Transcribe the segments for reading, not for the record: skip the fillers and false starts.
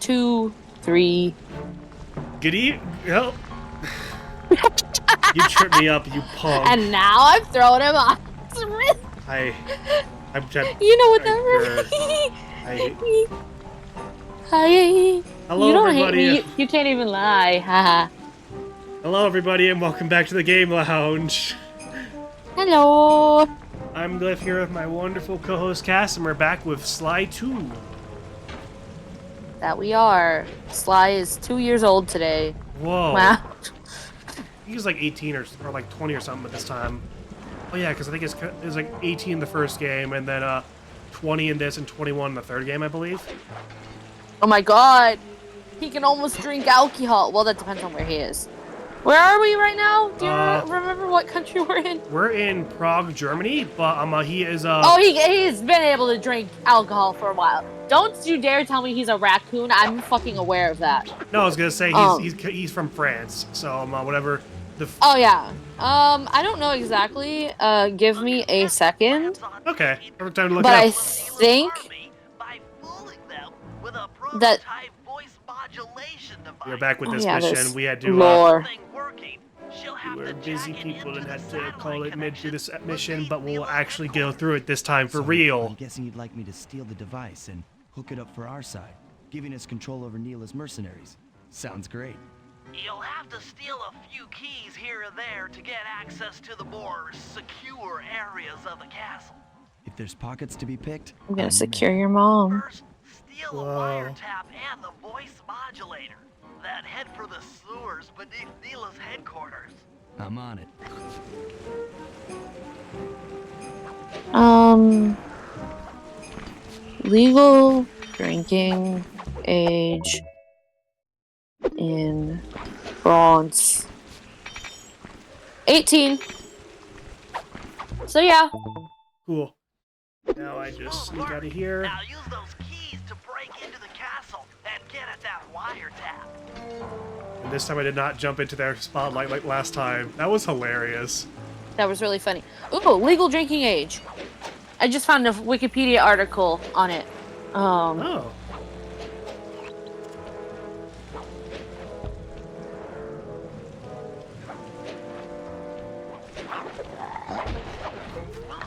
2, 3. Giddy, help! You tripped me up, you punk. And now I'm throwing him off. I'm just. You know what that I. Hi. Hello, You don't everybody. hate me. You can't even lie. Haha. Hello, everybody, and welcome back to the Gayme Lounge. Hello. I'm Glyph here with my wonderful co-host Cass, and we're back with Sly 2. That we are. Sly is 2 years old today. Whoa. Wow. He was like 18 or like 20 or something at this time. Oh yeah, because I think it was like 18 the first game, and then 20 in this, and 21 in the third game, I believe. Oh my god. He can almost drink alcohol. Well, that depends on where he is. Where are we right now? Do you remember what country we're in? We're in Prague, Germany, but he is Oh, he's been able to drink alcohol for a while. Don't you dare tell me he's a raccoon. I'm fucking aware of that. No, I was gonna say he's from France, so whatever. Oh yeah. I don't know exactly. Give me a second. Okay, perfect time to look but up. I think that We're back with this yeah, mission. We had to lore. we were busy people and had to call it mid through this mission, but we'll actually go through it this time for real. I'm guessing you'd like me to steal the device and hook it up for our side, giving us control over Neela's mercenaries. Sounds great. You'll have to steal a few keys here and there to get access to the more secure areas of the castle. If there's pockets to be picked, I'm gonna secure your mom. First, steal a wiretap and the voice modulator. Then head for the sewers beneath Neela's headquarters. I'm on it. Legal drinking age in France. 18. So yeah. Cool. Now I just sneak out of here. Now use those keys to break into the castle and get at that wiretap. And this time I did not jump into their spotlight like last time. That was hilarious. That was really funny. Ooh, legal drinking age. I just found a Wikipedia article on it. Oh.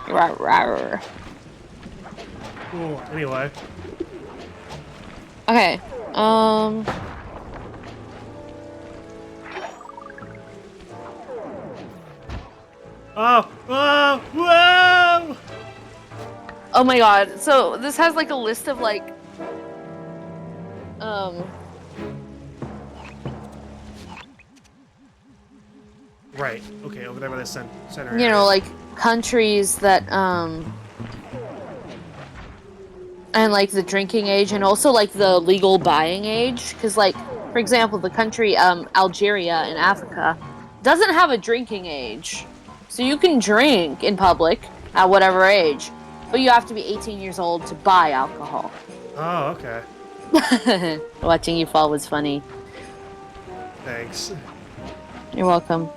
Rawr. Cool. Anyway. Okay. Oh! Oh! Whoa! Oh my god. So this has like a list of like Right. Okay, over there by the center. you know, like countries that and like the drinking age and also like the legal buying age, because like for example the country Algeria in Africa doesn't have a drinking age, so you can drink in public at whatever age, but you have to be 18 years old to buy alcohol. Oh, okay. Watching you fall was funny. Thanks. You're welcome.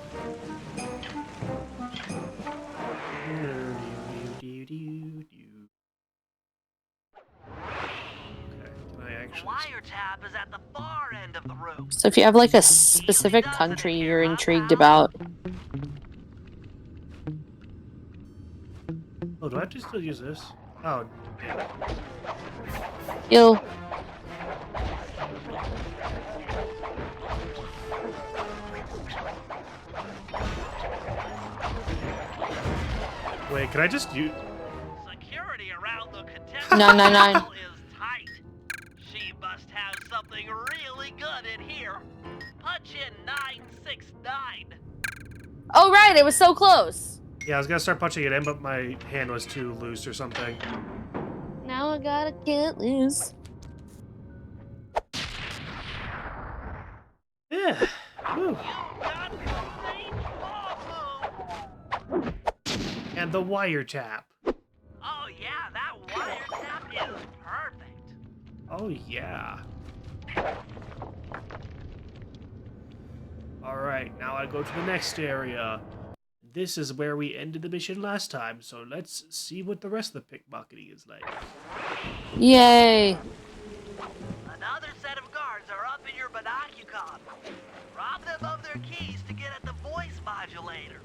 Wiretap is at the far end of the room. So if you have like a specific country you're intrigued about. Oh, do I have to still use this? Oh, damn it. You'll Wait, can I just use... Security around the contestant No. is tight. She must have something really good in here. Punch in 969. Oh right, it was so close. Yeah, I was gonna start punching it in, but my hand was too loose or something. Now I gotta get loose. Yeah. Whew. And the wiretap. Oh yeah, that wiretap is perfect. Oh yeah. Alright, now I go to the next area. This is where we ended the mission last time, so let's see what the rest of the pickpocketing is like. Yay. Another set of your binocular. Rob them of their keys to get at the voice modulator.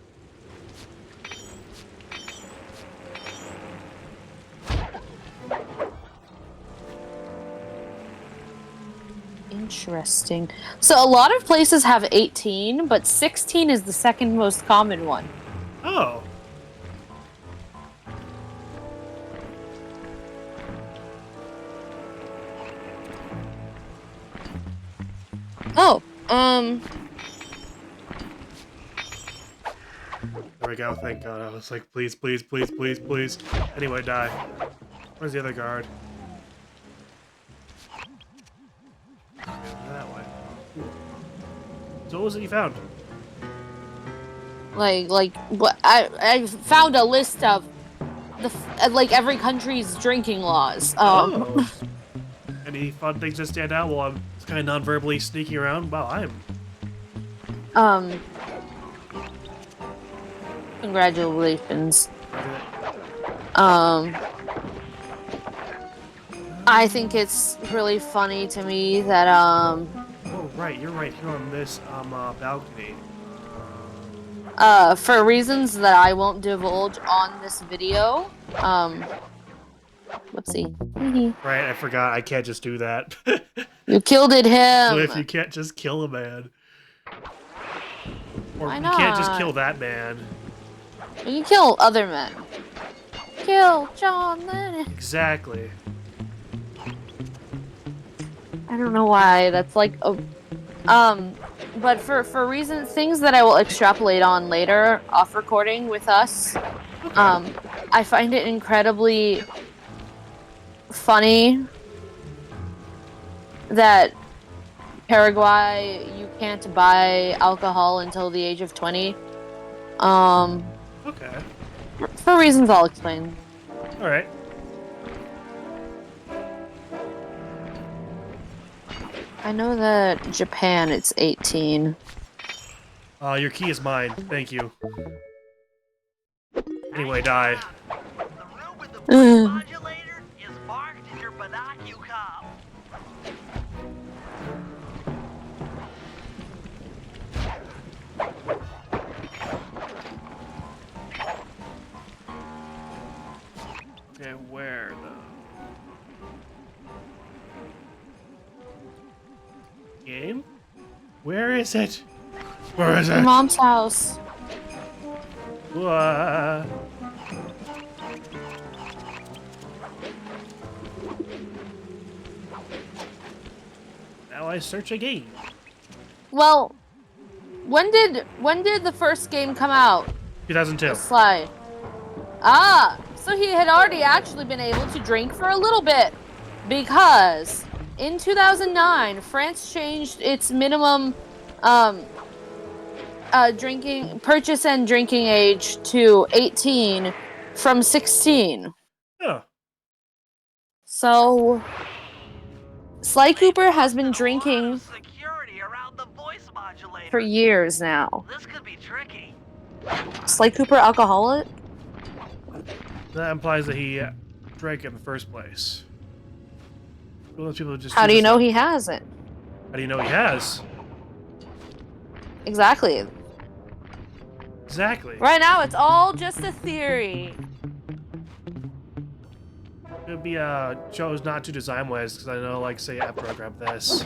Interesting. So a lot of places have 18, but 16 is the second most common one. Oh. Oh, There we go, thank God. I was like, please, please, please, please, please. Anyway, die. Where's the other guard? Okay, that way. So what was it you found? like what I found a list of like every country's drinking laws. Oh. Any fun things that stand out while I'm kind of non-verbally sneaking around? Wow, um, congratulations. I think it's really funny to me that Oh, right, you're right here on this balcony. for reasons that I won't divulge on this video, whoopsie. Right, I forgot. I can't just do that. You killed him. Glyph, you can't just kill a man. Or Why you can't just not? kill that man. You can kill other men. Kill John Lennon. Exactly. I don't know why. That's like a but for reasons things that I will extrapolate on later off recording with us. I find it incredibly funny that Paraguay you can't buy alcohol until the age of 20. Okay. For reasons I'll explain. All right. I know that Japan it's 18. Your key is mine. Thank you. Anyway, die. The room with the voice modulator is marked in your binocular. Okay, where the game? Where is it? Where is Your it? mom's house. What? Now I search again. Well, when did the first game come out? 2002. Slide. Ah, so he had already actually been able to drink for a little bit because in 2009 France changed its minimum purchase and drinking age to 18 from 16. Oh. So Sly Cooper has been drinking Security around the voice modulator. for years now. This could be tricky. Sly Cooper alcoholic? That implies that he drank in the first place. Well, those people just How do you know he hasn't? How do you know he has? Exactly. Exactly. Right now, it's all just a theory. Could be chose not to design ways because I know, like, say after I grab this.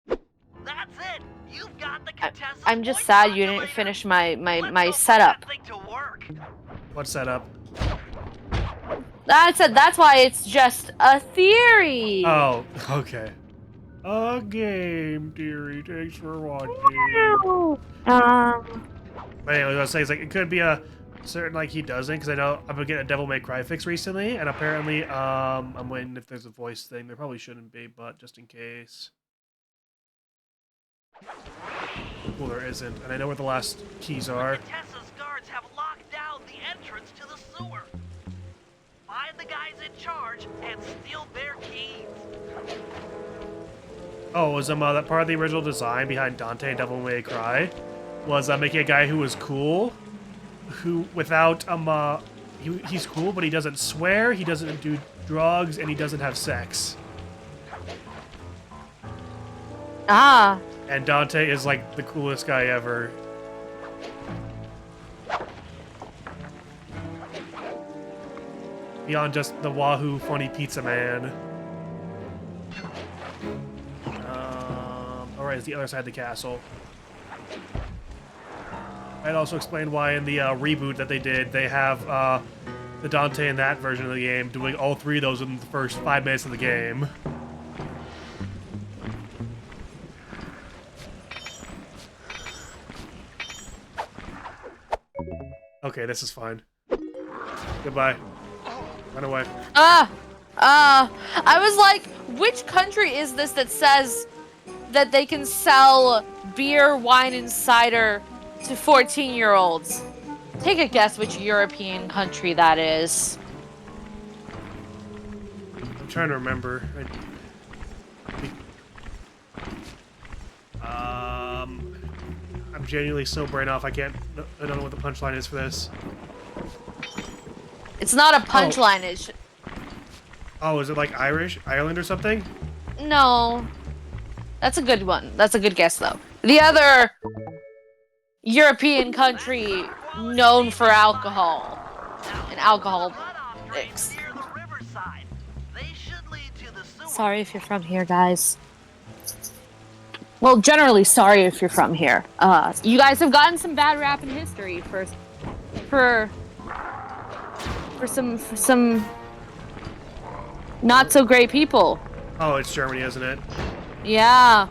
That's it. You've got the contestant I'm just voice sad you didn't modulator. finish my Let's put setup. that thing to work. What setup? I said that's why it's just a theory. Oh, okay. A game theory. Thanks for watching. But anyway, I was gonna say, it's like it could be a certain like he doesn't because I know I've been getting a Devil May Cry fix recently, and apparently I'm waiting if there's a voice thing. There probably shouldn't be, but just in case. Well, there isn't, and I know where the last keys are. Tessa's guards have locked down the entrance to the sewer. Find the guys in charge and steal their keys. Oh, was that part of the original design behind Dante and Devil May Cry? Was making a guy who was cool, who without he's cool, but he doesn't swear, he doesn't do drugs, and he doesn't have sex. Ah. And Dante is like the coolest guy ever. Beyond just the Wahoo funny pizza man. Alright, it's the other side of the castle. I'd also explain why in the reboot that they did, they have the Dante in that version of the game doing all 3 of those in the first 5 minutes of the game. Okay, this is fine. Goodbye. Run away. I was like, which country is this that says that they can sell beer, wine, and cider to 14-year-olds? Take a guess which European country that is. I'm trying to remember. I'm genuinely so brain off. I don't know what the punchline is for this. It's not a punchline. It's Oh, is it like Ireland or something? no. That's a good one. That's a good guess, though. The other European country known for alcohol and alcohol mix. Sorry if you're from here, guys. Well, generally, sorry if you're from here. You guys have gotten some bad rap in history for some not so great people. Oh, it's Germany, isn't it? Yeah.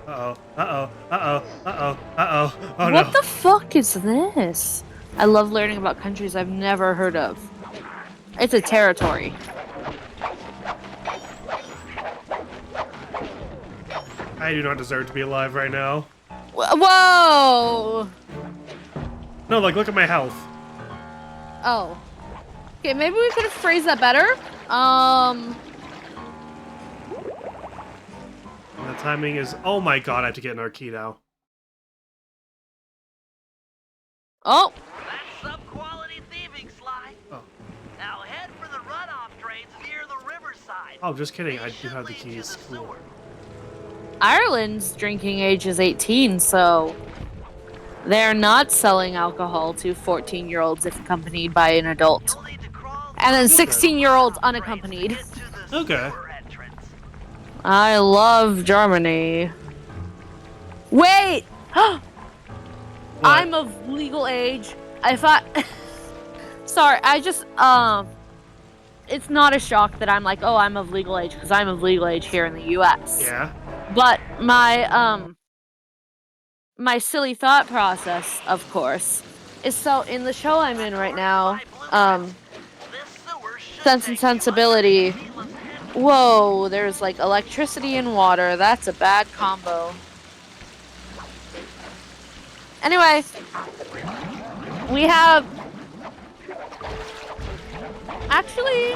Uh-oh. Uh-oh. Uh-oh. Uh-oh. Uh-oh. Oh, no. What the fuck is this? I love learning about countries I've never heard of. It's a territory. I do not deserve to be alive right now. Whoa! No, like, look at my health. Oh. Okay, maybe we could have phrased that better. And the timing is... Oh my god, I have to get an key now. Oh. That's some quality thieving, Sly. Oh. Now head for the runoff drains near the riverside. Oh, just kidding. They I do should have the lead to keys. the Cool. sewer. Ireland's drinking age is 18, so they're not selling alcohol to 14-year-olds if accompanied by an adult. You'll need to crawl And then through 16-year-olds the runoff drains unaccompanied. to get to the Okay. sewer entrance. I love Germany. Wait! I'm of legal age. I thought... Sorry, I just, it's not a shock that I'm like, oh, I'm of legal age, because I'm of legal age here in the U.S. Yeah? But my, my silly thought process, of course, is so in the show I'm in right now, This sewer should Sense and take you Sensibility. under Neela's head. Whoa, there's like electricity and water. That's a bad combo. Anyway, we have... Actually,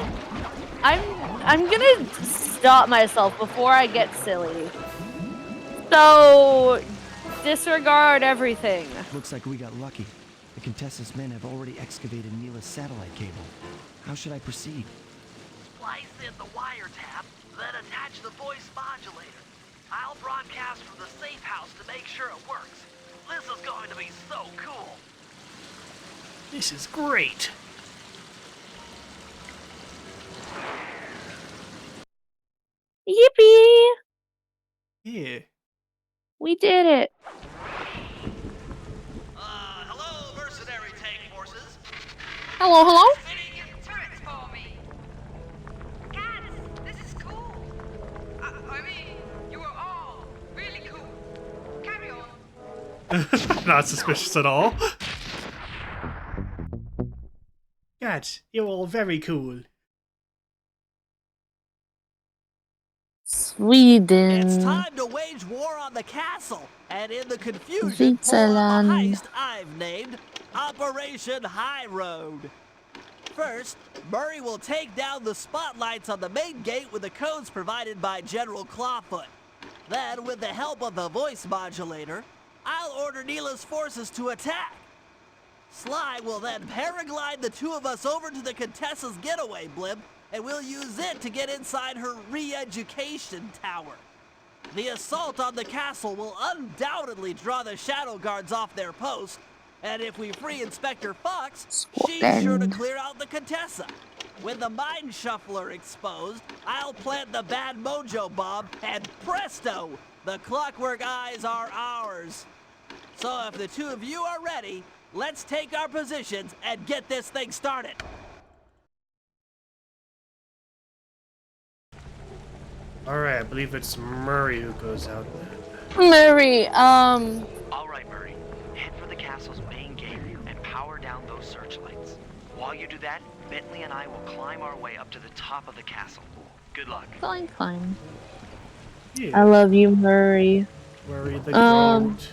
I'm gonna stop myself before I get silly. So, disregard everything. Looks like we got lucky. The Contessa's men have already excavated Neela's satellite cable. How should I proceed? Splice in the wiretap, then attach the voice modulator. I'll broadcast from the safe house to make sure it works. This is going to be so cool. This is great. Yippee! Yeah. We did it. Hello, mercenary tank forces. Hello, hello? Fitting your turrets for me. Guys, this is cool. I mean, you are all really cool. Carry on. Not suspicious at all. Cats, you're all very cool. Sweden. It's time to wage war on the castle, and in the confusion, pull up a Switzerland. heist I've named Operation High Road. First, Murray will take down the spotlights on the main gate with the codes provided by General Clawfoot. Then, with the help of the voice modulator, I'll order Neela's forces to attack. Sly will then paraglide the two of us over to the Contessa's getaway blimp, and we'll use it to get inside her re-education tower. The assault on the castle will undoubtedly draw the Shadow Guards off their post, and if we free Inspector Fox, she's sure to clear out the Contessa. With the Mind Shuffler exposed, I'll plant the bad mojo bomb, and presto! The Clockwork Eyes are ours. So if the two of you are ready, let's take our positions and get this thing started. Alright, I believe it's Murray who goes out then. Murray, All right, Murray. Head for the castle's main gate and power down those searchlights. While you do that, Bentley and I will climb our way up to the top of the castle. Good luck. fine. Yeah. I love you, Murray. Murray the Um, goat.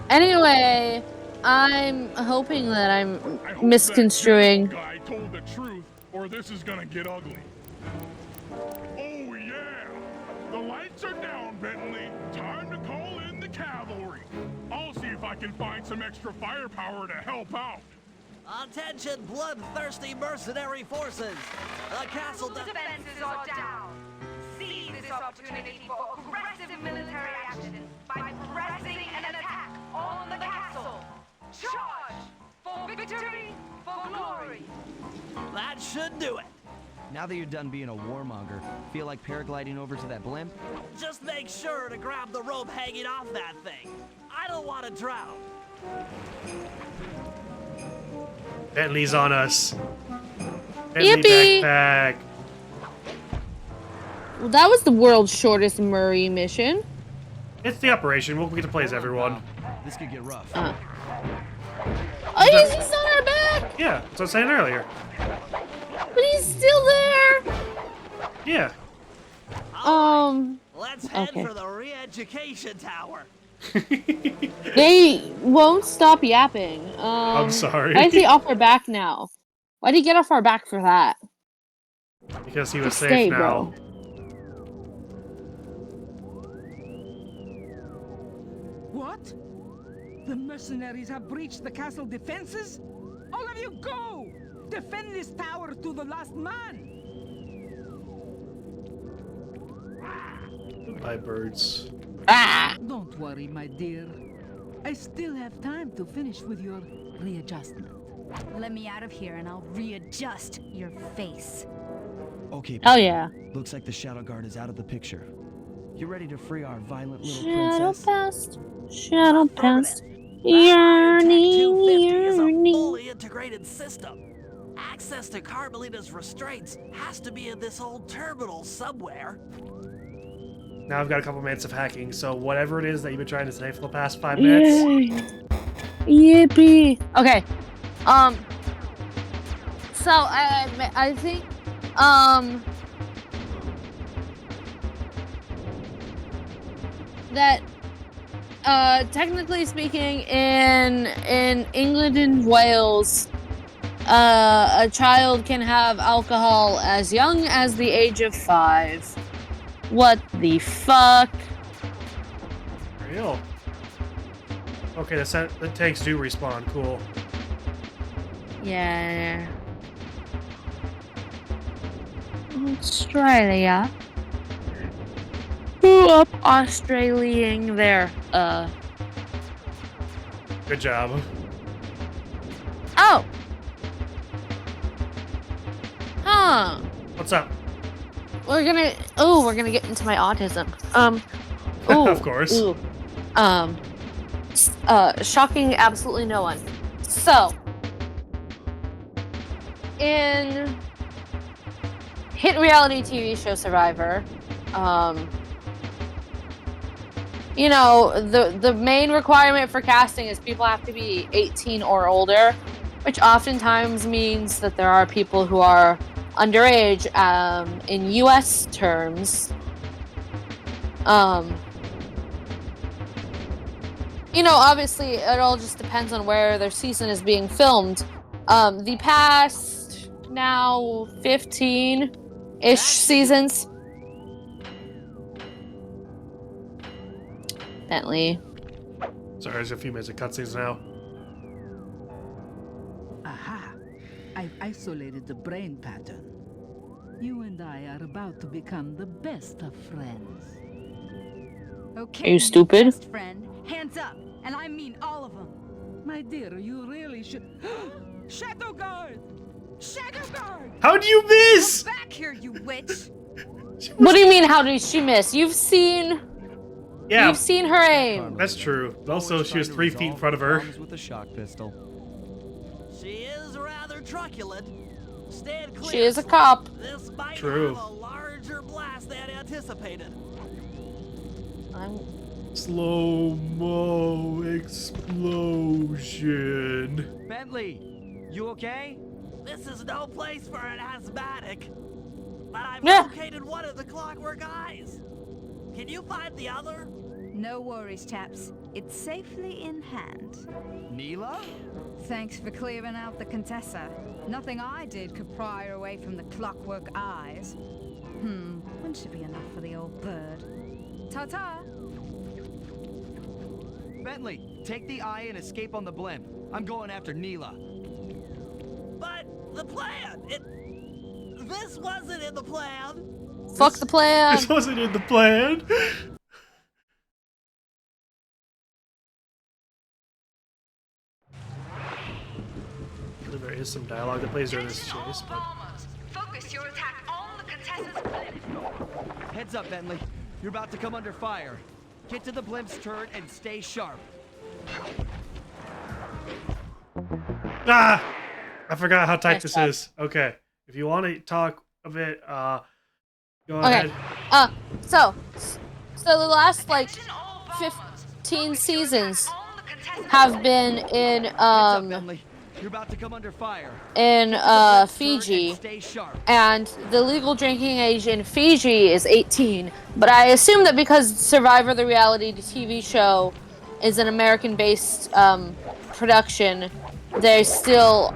Anyway, I'm hoping that I'm I hope misconstruing. that guy told the truth, or this is gonna get ugly. Oh yeah! The lights are down, Bentley. Time to call in the cavalry. I'll see if I can find some extra firepower to help out. Attention, bloodthirsty mercenary forces! The castle defenses are down. Seize this opportunity for aggressive military action by pressing an attack on the castle. Charge! For victory, for glory! That should do it. Now that you're done being a warmonger, feel like paragliding over to that blimp? Just make sure to grab the rope hanging off that thing. I don't want to drown. Bentley's on us. Bentley Yippee! backpack. Well, that was the world's shortest Murray mission. It's the operation. We'll get to play as everyone. This could get rough. Oh, he's on our back, Yeah, that's what I was saying earlier. but he's still there. Yeah. Let's head Okay. for the re-education tower. They won't stop yapping. I'm sorry. Why is he off our back now? Why'd he get off our back for that? Because he was safe Stay, now. bro. What? The mercenaries have breached the castle defenses? All of you go! Defend this tower to the last man! Goodbye, birds. Ah! Don't worry, my dear. I still have time to finish with your readjustment. Let me out of here and I'll readjust your face. Okay, Oh yeah. looks like the Shadow Guard is out of the picture. You ready to free our violent little Shadow princess? past. Shadow past. That Iron Tech Yearning, 250 is a yearning. fully integrated system. Access to Carmelita's restraints has to be in this old terminal somewhere. Now I've got a couple minutes of hacking, so whatever it is that you've been trying to say for the past 5 minutes. Yay. Yippee. Okay. So I think that technically speaking in England and Wales, a child can have alcohol as young as the age of 5. What the fuck? Real. Okay, the tanks do respawn. Cool. Yeah. Australia. Who up Australiaing there? Good job. Oh. Huh. What's up? We're gonna get into my autism. Ooh, Of course. Ooh. Shocking absolutely no one. So, in hit reality TV show Survivor, you know, the main requirement for casting is people have to be 18 or older, which oftentimes means that there are people who are underage, in US terms. You know, obviously it all just depends on where their season is being filmed. The past now 15-ish seasons. Bentley. Sorry, there's a few minutes of cutscenes now. Aha! I've isolated the brain pattern. You and I are about to become the best of friends. Okay, Are you stupid? best friend, hands up, and I mean all of them. My dear, you really should... Shadow Guard! Shadow Guard! How'd you miss? Come back here, you witch! What do you mean? How did she miss? You've seen Yeah, her aim. that's true. But also, Always she was trying to 3 feet in resolve front of her. problems with a shock pistol. She is rather truculent. Stand clear. She is a cop. This might True. have a larger blast than anticipated. Slow-mo explosion. Bentley, you okay? This is no place for an asthmatic. But I've Yeah. located one of the clockwork eyes. Can you find the other? No worries, chaps. It's safely in hand. Neela? Thanks for clearing out the Contessa. Nothing I did could pry her away from the clockwork eyes. One should be enough for the old bird. Ta-ta! Bentley, take the eye and escape on the blimp. I'm going after Neela. But the plan, this wasn't in the plan. Fuck the plan. This wasn't in the plan. There is some dialogue that plays during this Attention all chase, but bombers. Focus your attack on the Contessa's blimp. Heads up, Bentley. You're about to come under fire. Get to the blimp's turret and stay sharp. ah, I forgot how tight Nice this job. is. Okay, if you want to talk a bit, go Okay. ahead. So the last like Attention all bombers. 15 Focus your seasons attack on the Contessa's have been in Heads up, Bentley. You're about to come under fire. in Get to the blimp's turret Fiji. and stay sharp. And the legal drinking age in Fiji is 18. But I assume that because Survivor, the reality TV show, is an American-based production, they still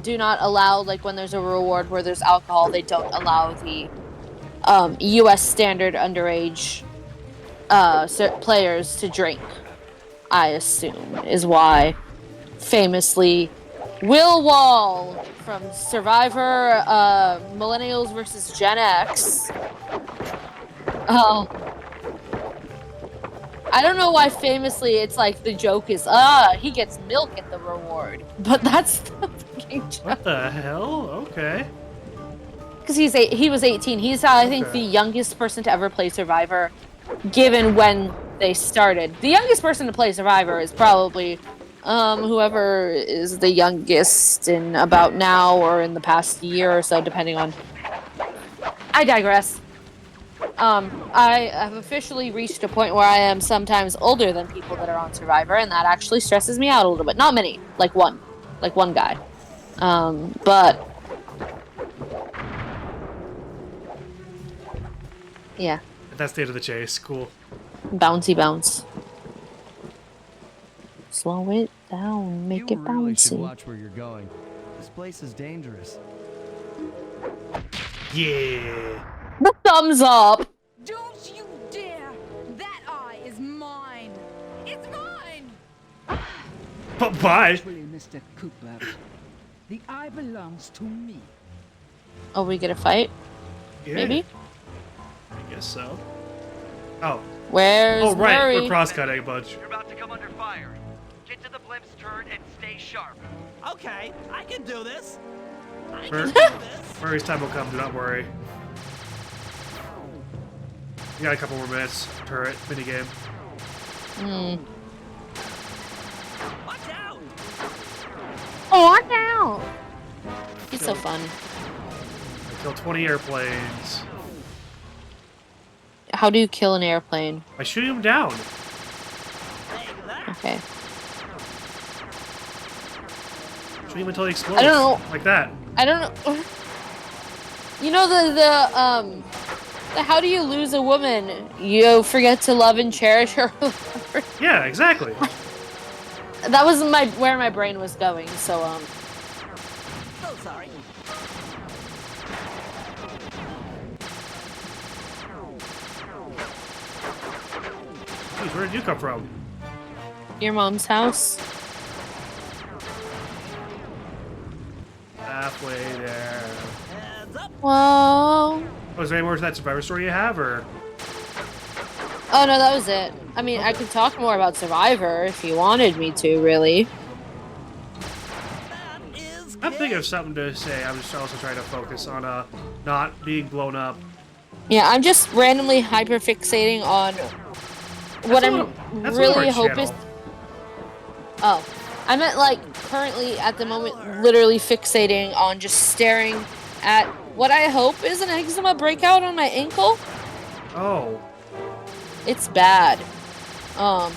do not allow, like when there's a reward where there's alcohol, they don't allow the U.S. standard underage players to drink. I assume is why, famously, Will Wall from Survivor Millennials versus Gen X. Oh. I don't know why famously it's like the joke is, he gets milk at the reward. But that's the fucking joke. What the hell? Okay. Because he was 18. He's, I think, Okay. the youngest person to ever play Survivor, given when they started. The youngest person to play Survivor is probably whoever is the youngest in about now or in the past year or so, depending on... I digress. I have officially reached a point where I am sometimes older than people that are on Survivor, and that actually stresses me out a little bit. Not many, like one guy. But yeah, At that state of the chase, cool. bouncy bounce. Slow it down, make You it really should bouncy. watch where you're going. This place is dangerous. Yeah. The thumbs up. Don't you dare! That eye is mine! It's mine! Bye. Actually, Mr. Cooper, the eye belongs to me. Oh, we get a fight? Yeah, Maybe? I guess so. Oh. Where's Oh, right. Murray? We're cross-cutting a bunch. You're about to come under fire. Get to the blimp's turret and stay sharp. Okay, I can do this. I Mur- can do this. Murray's time will come, do not worry. We got a couple more minutes. Turret, minigame. Watch out! Oh, I'm down. He's so fun. Kill 20 airplanes. How do you kill an airplane? I shoot him down. Take that. Okay. Shoot him until he explodes. I don't know. Like that. I don't know. You know the how do you lose a woman? You forget to love and cherish her. Yeah, exactly. That was where my brain was going. So So sorry. Jeez, where did you come from? your mom's house. Halfway there. Heads up. Whoa. Oh, is there any more to that Survivor story you have, or? Oh no, that was it. I mean, I Okay. could talk more about Survivor if you wanted me to, really. That is I'm thinking Gayme. of something to say. I'm just also trying to focus on not being blown up. Yeah, I'm just randomly hyperfixating on what I'm That's a little really more hope is. channel. Oh, I meant like currently at the moment, That'll hurt. literally fixating on just staring at what I hope is an eczema breakout on my ankle. Oh. It's bad. That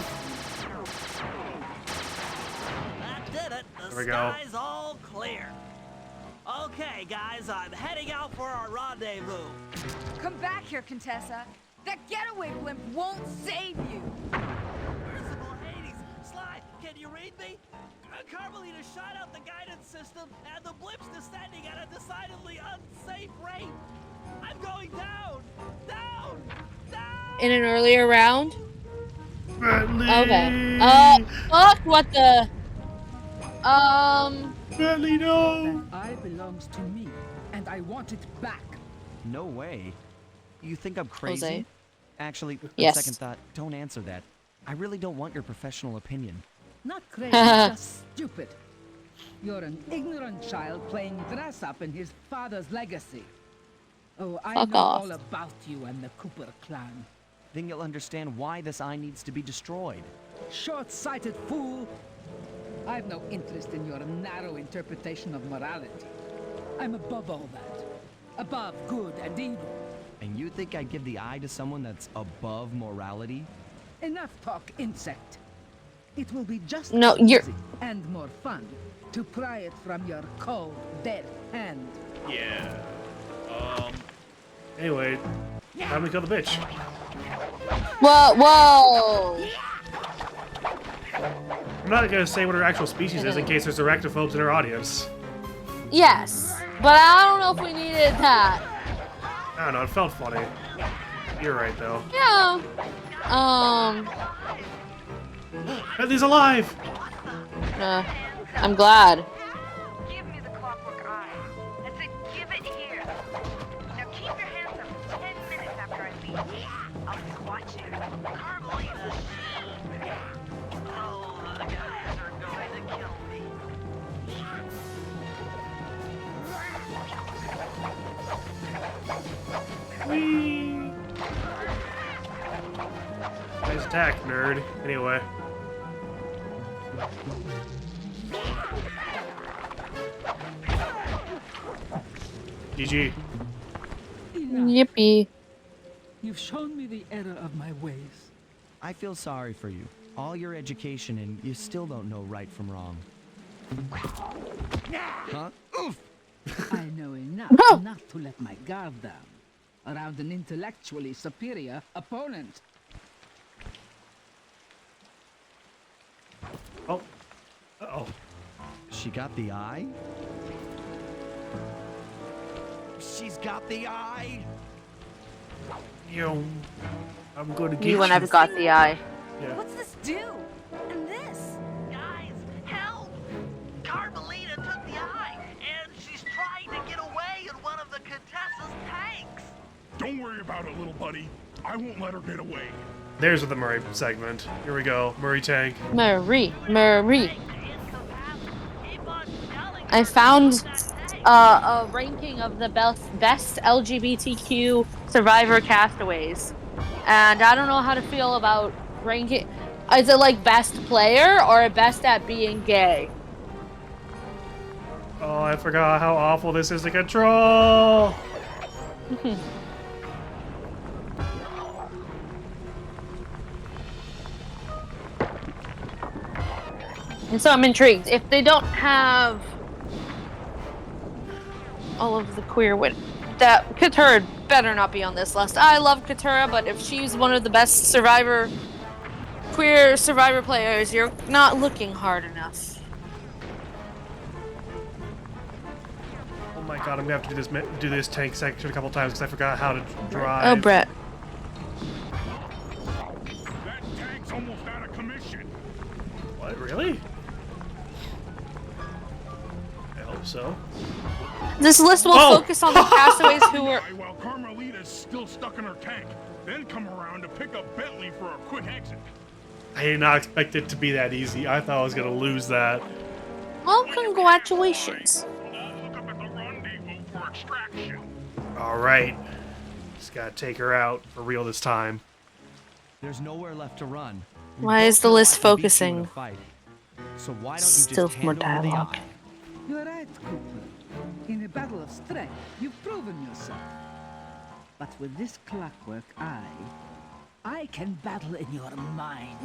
did it. The There we go. sky's all clear. Okay, guys, I'm heading out for our rendezvous. Come back here, Contessa. That getaway blimp won't save you. Merciful Hades, Sly, can you read me? Carmelita shot out the guidance system, and the blimp's descending at a decidedly unsafe rate. I'm going down, down, down. In an earlier round. Bentley! Okay. Fuck, what the? Bentley, no! That eye belongs to me, and I want it back. No way. You think I'm crazy? Jose? Actually, on Yes. second thought, don't answer that. I really don't want your professional opinion. Not crazy, just stupid. You're an ignorant child playing dress up in his father's legacy. Oh, I Fuck know off. all about you and the Cooper clan. Then you'll understand why this eye needs to be destroyed. Short-sighted fool! I've no interest in your narrow interpretation of morality. I'm above all that. Above good and evil. And you think I'd give the eye to someone that's above morality? Enough talk, insect. It will be just No, as you're- easy and more fun to pry it from your cold, dead hand. Yeah. Anyway, time to kill the bitch. Whoa! I'm not gonna say what her actual species is in case there's arachnophobes in our audience. Yes, but I don't know if we needed that. I don't know, it felt funny. You're right, though. Yeah. Bentley's alive! I'm glad. Give me the clockwork eye. I said give it here. Now keep your hands up 10 minutes after I leave. I'll be watching. Carmelita, oh, the guys are going to kill me. Whee! Nice attack, nerd. Anyway. GG. Enough. Yippee. You've shown me the error of my ways. I feel sorry for you. All your education and you still don't know right from wrong. Huh? Oof! I know enough No. not to let my guard down around an intellectually superior opponent. Oh. Uh-oh. She got the eye? She's got the eye? Yo. I'm gonna get You you. when I've got the eye. Yeah. What's this do? And this? Guys, help! Carmelita took the eye, and she's trying to get away in one of the Contessa's tanks. Don't worry about it, little buddy. I won't let her get away. There's the Murray segment. Here we go. Murray tank. Marie. Keep on yelling. I found a ranking of the best LGBTQ survivor castaways. And I don't know how to feel about ranking. Is it like best player or best at being gay? Oh, I forgot how awful this is to control. And so I'm intrigued. If they don't have all of the queer women, that Katura better not be on this list. I love Katura, but if she's one of the best queer survivor players, you're not looking hard enough. Oh my god, I'm gonna have to do this tank section a couple times because I forgot how to drive. Oh, Brett. That tank's almost out of commission. What, really? I hope so. This list will Oh! focus on the castaways who were. While Carmelita's still stuck in her tank, then come around to pick up Bentley for a quick exit. I did not expect it to be that easy. I thought I was gonna lose that. Well, congratulations. We'll all hook up at the rendezvous for extraction. Alright. Just gotta take her out for real this time. There's nowhere left to run. We Why both is the know list I can beat you in a focusing? fight. So why don't you Still just more hand over the dialogue. eye? You're right, Cooper. In a battle of strength, you've proven yourself. But with this clockwork eye, I can battle in your mind.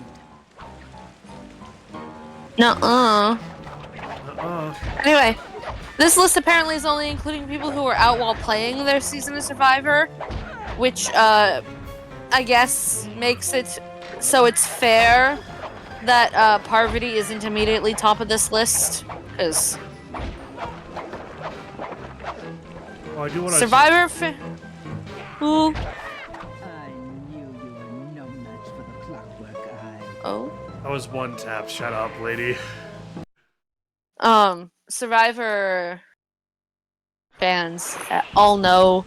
Nuh-uh. Uh-uh. Anyway, this list apparently is only including people who were out while playing their season of Survivor, which, I guess makes it so it's fair that, Parvati isn't immediately top of this list, because Well, I do want to. Survivor Ooh. I knew you were no match for the clockwork eye. Oh. That was one tap. Shut up, lady. Survivor fans all know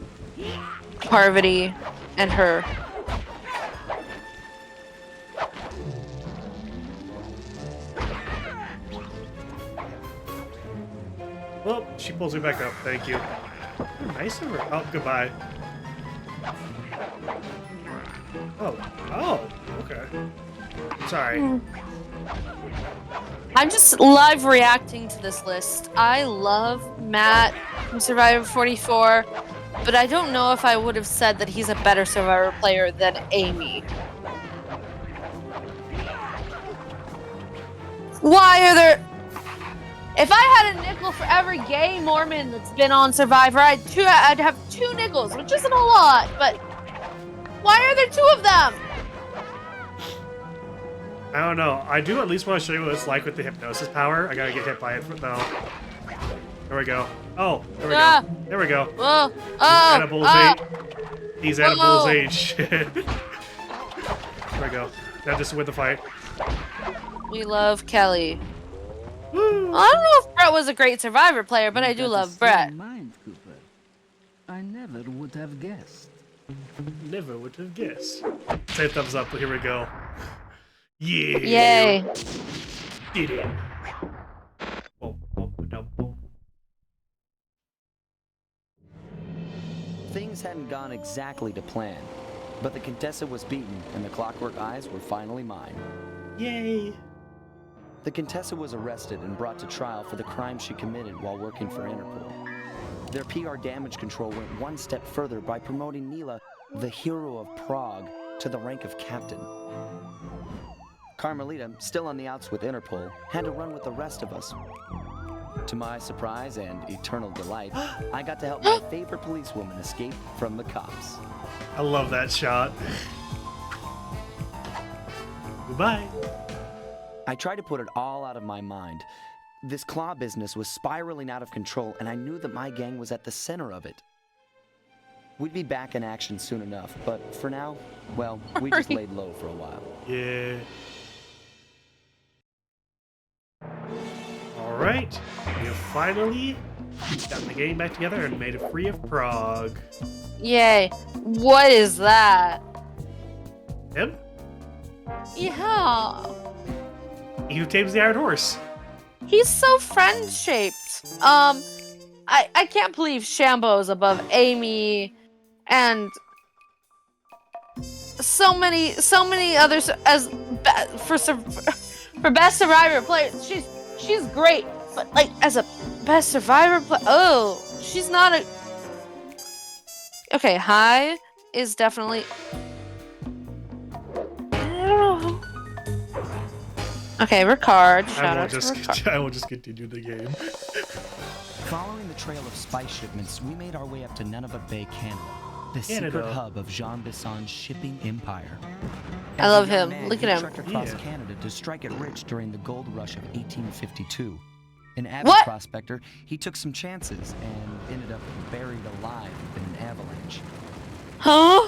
Parvati and her. Well, she pulls me back up. Thank you. Nice of her. Oh, goodbye. Oh, okay. Sorry. I just love reacting to this list. I love Matt from Survivor 44, but I don't know if I would have said that he's a better Survivor player than Amy. Why are there... If I had a nickel for every gay Mormon that's been on Survivor, I'd have 2 nickels, which isn't a lot, but why are there 2 of them? I don't know. I do at least want to show you what it's like with the hypnosis power. I gotta get hit by it. No. There we go. Oh, there we go. There we go. Whoa. These edibles ain't shit. There we go. Now just win the fight. We love Kelly. Well, I don't know if Brett was a great Survivor player, but I do love Brett. Mind, Cooper. I never would have guessed. Never would have guessed. Say thumbs up, but here we go. Yeah. Yay. Did it. Things hadn't gone exactly to plan, but the Contessa was beaten and the Clockwork Eyes were finally mine. Yay. The Contessa was arrested and brought to trial for the crime she committed while working for Interpol. Their PR damage control went one step further by promoting Neela, the hero of Prague, to the rank of captain. Carmelita, still on the outs with Interpol, had to run with the rest of us. To my surprise and eternal delight, I got to help my favorite policewoman escape from the cops. I love that shot. Goodbye. I tried to put it all out of my mind. This claw business was spiraling out of control, and I knew that my gang was at the center of it. We'd be back in action soon enough, but for now, well, we just laid low for a while. Yeah. Alright. We have finally gotten the game back together and made it free of Prague. Yay. What is that? Him? Yeah. He who tames the Iron Horse. He's so friend-shaped. I can't believe Shambo's above Amy and so many others as for best Survivor players. She's great, but like as a best Survivor player, she's not a. Okay, High is definitely. I don't know. Okay, Ricard. Shout out to Ricard. I will just continue the game. Following the trail of spice shipments, we made our way up to Nunavut Bay, Canada, the Canada. secret hub of Jean Bisson's shipping empire. I love As a young him. man, Look he at him. trekked across Yeah. Canada to strike it rich during the gold rush of 1852. An avid What? prospector, he took some chances and ended up buried alive in an avalanche. Huh?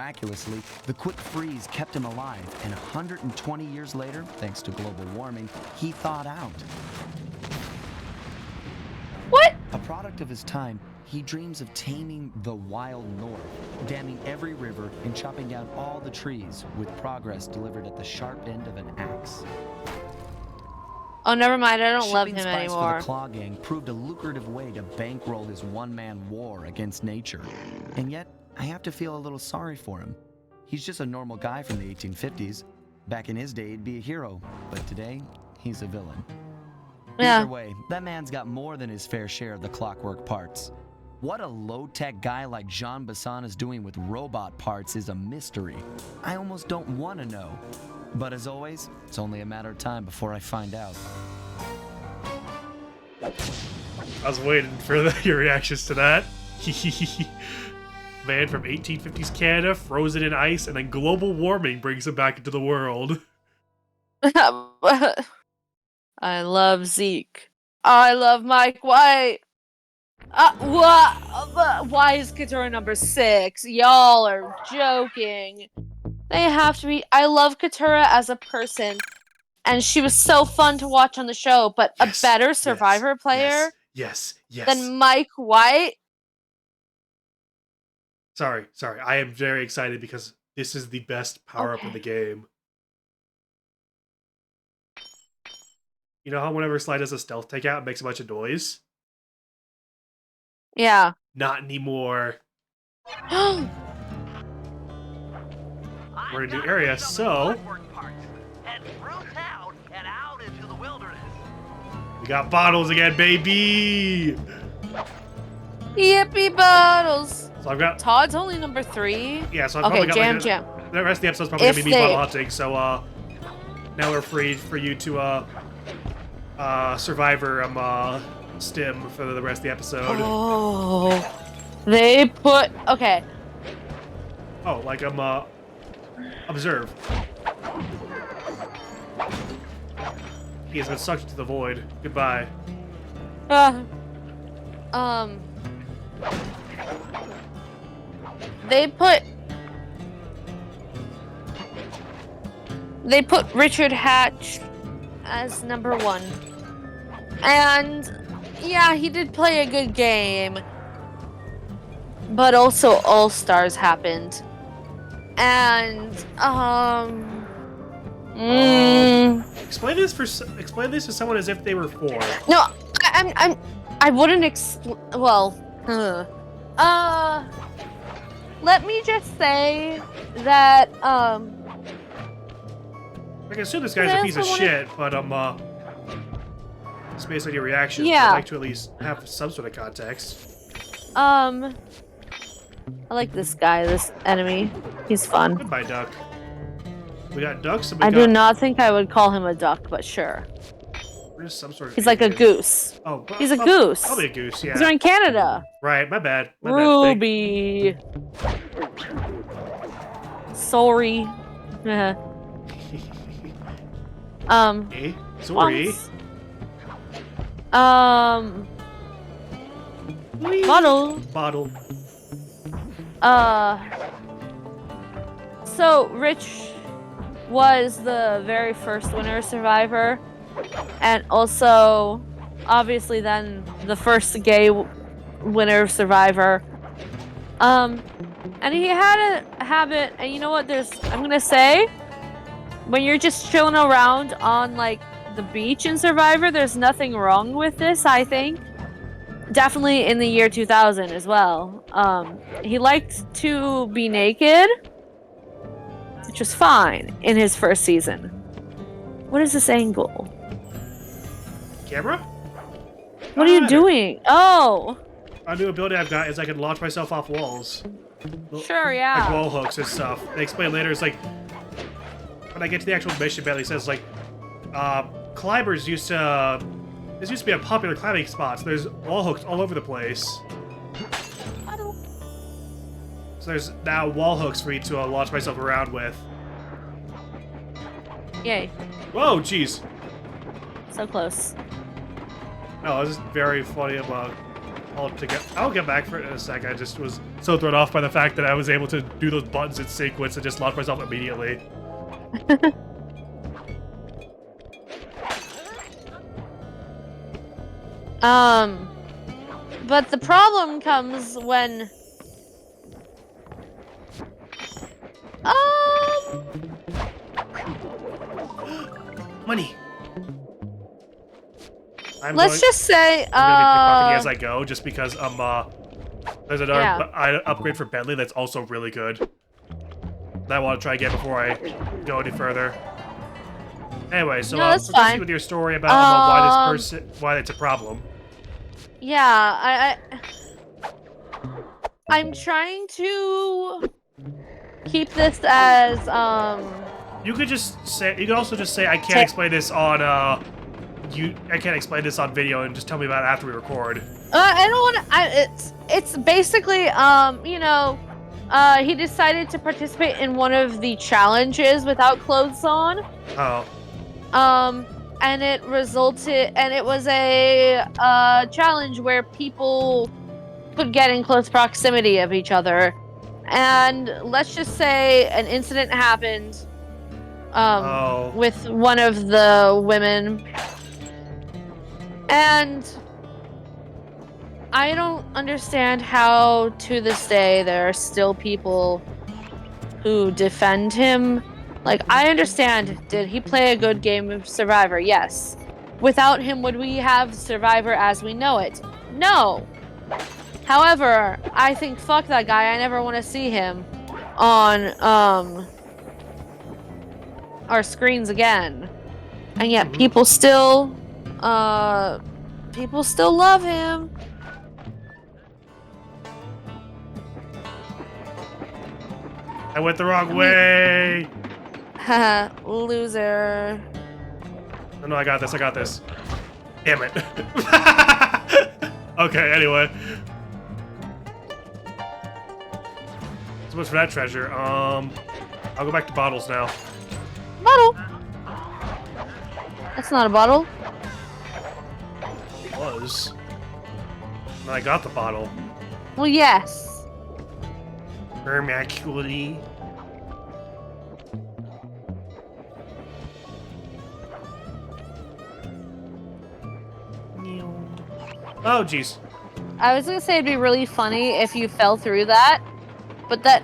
Miraculously, the quick freeze kept him alive, and 120 years later, thanks to global warming, he thawed out. What? A product of his time, he dreams of taming the wild north, damming every river and chopping down all the trees, with progress delivered at the sharp end of an axe. Oh, never mind. I don't love Shipping him spice for anymore. the Claw Gang proved a lucrative way to bankroll his one-man war against nature. And yet, I have to feel a little sorry for him. He's just a normal guy from the 1850s. Back in his day, he'd be a hero, but today, he's a villain. Yeah. Either way, that man's got more than his fair share of the clockwork parts. What a low-tech guy like Jean Bassan is doing with robot parts is a mystery. I almost don't want to know. But as always, it's only a matter of time before I find out. I was waiting for your reactions to that. Man from 1850s Canada, frozen in ice, and then global warming brings him back into the world. I love Zeke. I love Mike White. What? Why is Katura number 6? Y'all are joking. They have to be. I love Katura as a person, and she was so fun to watch on the show, but Yes, a better Survivor player Yes. than Mike White? Sorry. I am very excited because this is the best power-up in the game. You know how whenever Sly does a stealth takeout, it makes a bunch of noise? Yeah. Not anymore. We're in a new area, so we got bottles again, baby. Yippee bottles. So I've got Todd's only number 3. yeah. So I've Okay, probably got jam. the rest of the episode's probably If gonna be me bottle hunting. So now we're free for you to Survivor stim for the rest of the episode. Oh, they put okay. Oh, like observe. He has been sucked into the void. Goodbye. They put Richard Hatch as number 1. And yeah, he did play a good game. But also All Stars happened. And explain this to someone as if they were 4. no, I wouldn't let me just say that I can assume this guy's a piece of shit, but just based on your reaction, Yeah. I'd like to at least have some sort of context. I like this guy, this enemy. He's fun. Goodbye, duck. We got ducks and we I got... do not think I would call him a duck, but sure. There's some sort of... He's like a goose. Oh, He's a goose. Probably a goose, yeah. He's in Canada. Right, my bad. Ruby. Sorry. Hey, sorry. Bottle. So Rich was the very first winner of Survivor, and also obviously then the first gay winner of Survivor. And he had a habit, and you know what, I'm gonna say, when you're just chilling around on like the beach in Survivor, there's nothing wrong with this, I think. Definitely in the year 2000 as well. He liked to be naked, which was fine in his first season. What is this angle? Camera? What are you doing? Oh! A new ability I've got is I can launch myself off walls. Sure, yeah. Like wall hooks and stuff. They explain later, it's like, when I get to the actual mission, Bailey says, like, climbers used to... This used to be a popular climbing spot, so there's wall hooks all over the place. So there's now wall hooks for me to launch myself around with. Yay. Whoa, jeez. So close. No, this is very funny about I'll get back for it in a sec. I just was so thrown off by the fact that I was able to do those buttons in sequence and just launch myself immediately. But the problem comes when Money. let's just say I'm gonna be pickpocketing as I go, just because there's another upgrade for Bentley that's also really good. That I want to try and get before I go any further. Anyway, so proceed with your story about why it's a problem. Yeah, I'm trying to keep this as You could also just say I can't explain this on I can't explain this on video and just tell me about it after we record. I don't want to. It's basically you know, he decided to participate in one of the challenges without clothes on. Oh. And it was a challenge where people could get in close proximity of each other. And let's just say an incident happened with one of the women. And I don't understand how to this day there are still people who defend him. Like, I understand, did he play a good game of Survivor? Yes. Without him, would we have Survivor as we know it? No. However, I think fuck that guy. I never want to see him on our screens again. And yet people still love him. I went the wrong way. Haha, loser. No, I got this. Damn it. Okay, anyway. So much for that treasure. I'll go back to bottles now. Bottle? That's not a bottle. It was. And I got the bottle. Well, yes. Immaculately. Oh, jeez. I was gonna say it'd be really funny if you fell through that, but that...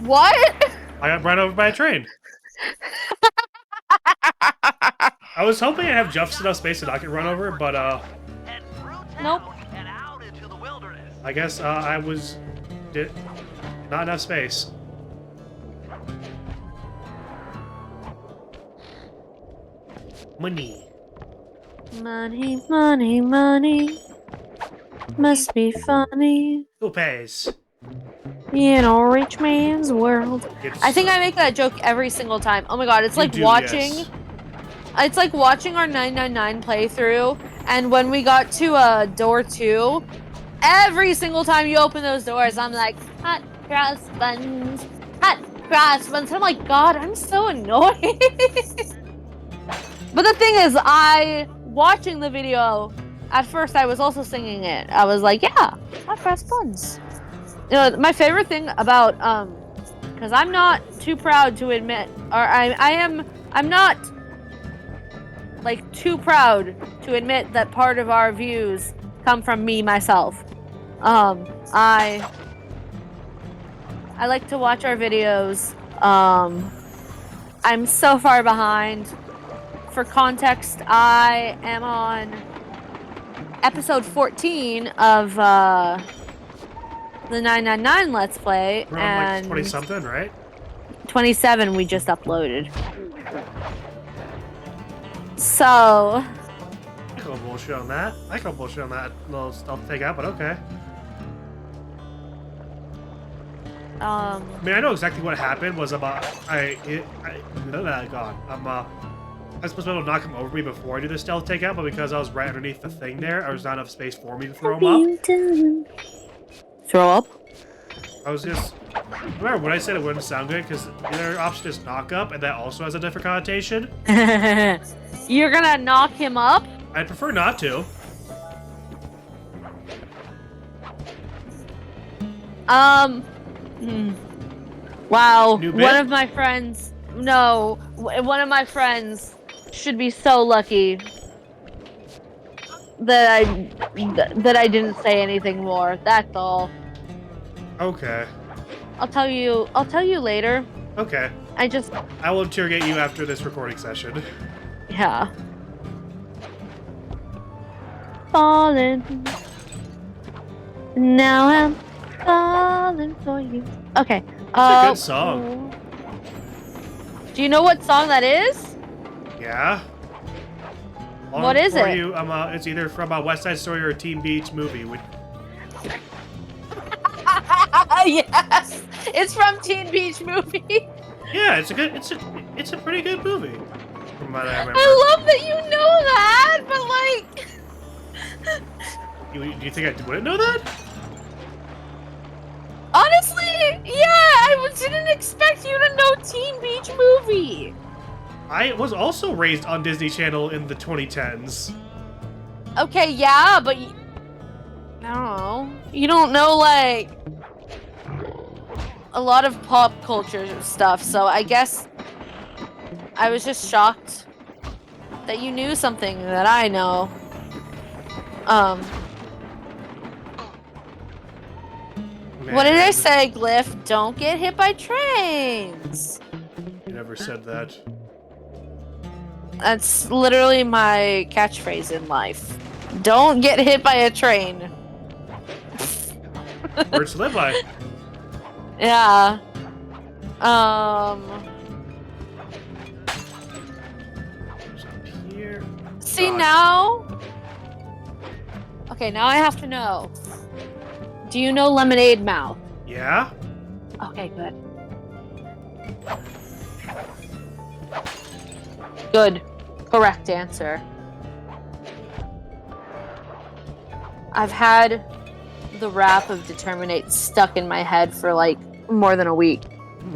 What? I got run over by a train. I was hoping I'd have just enough space to not get run over, but, Nope. I guess, not enough space. Money. Money, money, money. Must be funny. Who pays? In a rich man's world. I think I make that joke every single time. Oh my god, it's like watching... Yes. It's like watching our 999 playthrough, and when we got to door 2, every single time you open those doors, I'm like, hot cross buns, hot cross buns. I'm like, God, I'm so annoyed. But the thing is, watching the video, at first I was also singing it. I was like, yeah, hot cross buns. You know, my favorite thing about, because I'm not too proud to admit, or I'm not, like, too proud to admit that part of our views come from me, myself. I like to watch our videos. I'm so far behind. For context, I am on episode 14 of the 999 Let's Play. We're on and like 20-something, right? 27 we just uploaded. So... I call bullshit on that. I call bullshit on that little stealth takeout, but okay. I mean, I know exactly what happened. Was about I was supposed to be able to knock him over me before I do the stealth takeout, but because I was right underneath the thing there, was not enough space for me to throw him up. Throw up? I was just... Remember when I said it wouldn't sound good? Because the other option is knock up, and that also has a different connotation. You're gonna knock him up? I'd prefer not to. Um. hmm. Wow. New One bit? of my friends. No, one of my friends should be so lucky that I didn't say anything more. That's all. Okay. I'll tell you. I'll tell you later. Okay. I just. I will interrogate you after this recording session. Yeah. Falling. Now I'm falling for you. Okay. That's a good song. Do you know what song that is? Yeah. What is it? You, it's either from a West Side Story or a Teen Beach movie. Yes, it's from Teen Beach Movie. Yeah, it's a pretty good movie. From what I remember. I love that you know that, but like, Do you think I wouldn't know that? honestly, yeah, I didn't expect you to know Teen Beach Movie. I was also raised on Disney Channel in the 2010s. Okay, yeah, but I don't know. You don't know like a lot of pop culture stuff, so I guess I was just shocked that you knew something that I know. What did I say, Glyph? Don't get hit by trains. You never said that. That's literally my catchphrase in life. Don't get hit by a train. Words to live by. Yeah. What's up here? See God. now? Okay, now I have to know. Do you know Lemonade Mouth? Yeah? Okay, good. Good. Correct answer. I've had the rap of Determinate stuck in my head for like more than a week.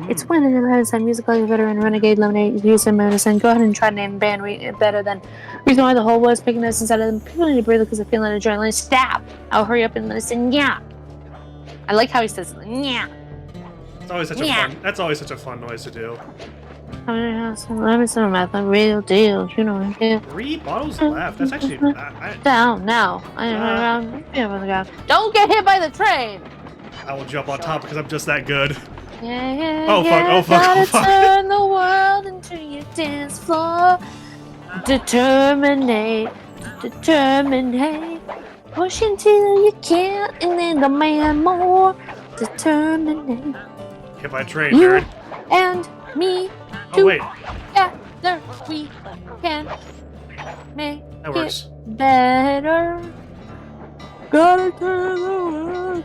It's when in the medicine, musical veteran, renegade, lemonade, use in medicine. Go ahead and try to name a band better than reason why the whole was picking this instead of them. People need to breathe because I feel an adrenaline. Stop! I'll hurry up and listen. Yeah. I like how he says yeah. It's always such a fun. That's always such a fun noise to do. Let me some math, a real deal. You know, yeah. 3 bottles left. That's actually. Down now. Don't get hit by the train. I will jump on top because I'm just that good. Yeah, Oh, fuck, yeah, oh, fuck, gotta oh, fuck. turn the world into your dance floor. Determinate. Push until you can't, and then demand more. Determinate. Hit by a train, You nerd. and me Oh, wait. together we can make That works. it better. Gotta turn the world.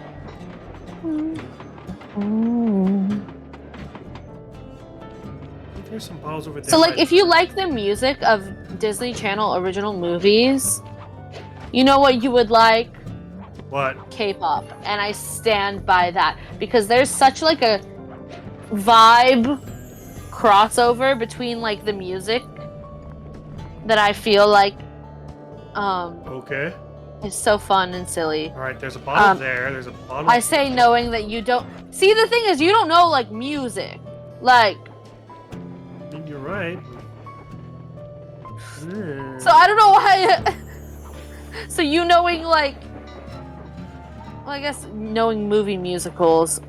There's some bottles over there. So, like, if you like the music of Disney Channel original movies, you know what you would like? What? K-pop. And I stand by that. Because there's such, like, a vibe crossover between, like, the music that I feel like, Okay. is so fun and silly. Alright, there's a bottle there. There's a bottle. I say knowing that you don't... See, the thing is, you don't know, like, music. Like... You're right. So I don't know why. So you knowing like, well, I guess knowing movie musicals. There's